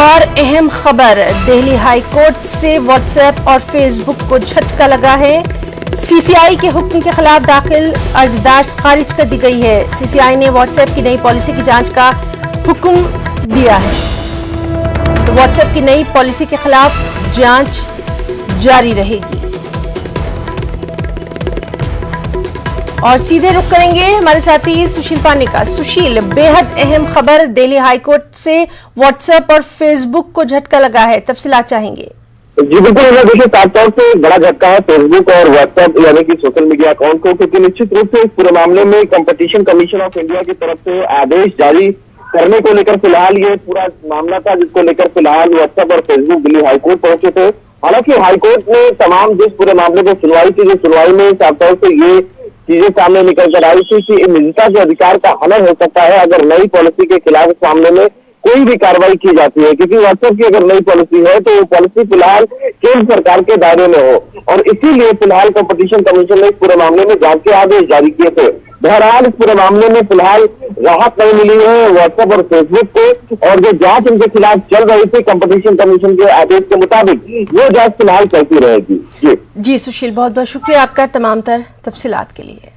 और अहम खबर, दिल्ली हाई कोर्ट से व्हाट्सएप और फेसबुक को झटका लगा है। सीसीआई के हुक्म के खिलाफ दाखिल अर्जदाश्त खारिज कर दी गई है। सीसीआई ने व्हाट्सएप की नई पॉलिसी की जांच का हुक्म दिया है, तो व्हाट्सएप की नई पॉलिसी के खिलाफ जांच जारी रहेगी। और सीधे रुख करेंगे हमारे साथी सुशील पानी का। सुशील, बेहद अहम खबर, दिल्ली हाईकोर्ट से व्हाट्सएप और फेसबुक को झटका लगा है, तफसीलात चाहेंगे। जी बिल्कुल, देखिए साफ तौर से बड़ा झटका है फेसबुक और व्हाट्सएप यानी कि सोशल मीडिया अकाउंट को, क्योंकि निश्चित रूप से इस पूरे मामले में कंपटीशन कमीशन ऑफ इंडिया की तरफ से आदेश जारी करने को लेकर फिलहाल ये पूरा मामला था, जिसको लेकर फिलहाल व्हाट्सएप और फेसबुक दिल्ली हाईकोर्ट पहुंचे थे। हालांकि हाईकोर्ट ने तमाम जिस पूरे मामले में सुनवाई की, जो सुनवाई में साफ तौर से ये चीजें सामने निकल कर आई थी कि निजता के अधिकार का हनन हो सकता है अगर नई पॉलिसी के खिलाफ इस मामले में कोई भी कार्रवाई की जाती है, क्योंकि व्हाट्सएप की अगर नई पॉलिसी है तो वो पॉलिसी फिलहाल केंद्र सरकार के दायरे में हो, और इसीलिए फिलहाल कंपटीशन कमीशन ने इस पूरे मामले में जांच के आदेश जारी किए थे। बहरहाल इस पूरे मामले में फिलहाल राहत नहीं मिली है व्हाट्सएप और फेसबुक को, और जो जांच इनके खिलाफ चल रही थी कंपटीशन कमीशन के आदेश के मुताबिक, वो जांच फिलहाल चलती रहेगी। जी सुशील, बहुत बहुत शुक्रिया आपका तमाम तर तफसीलात के लिए।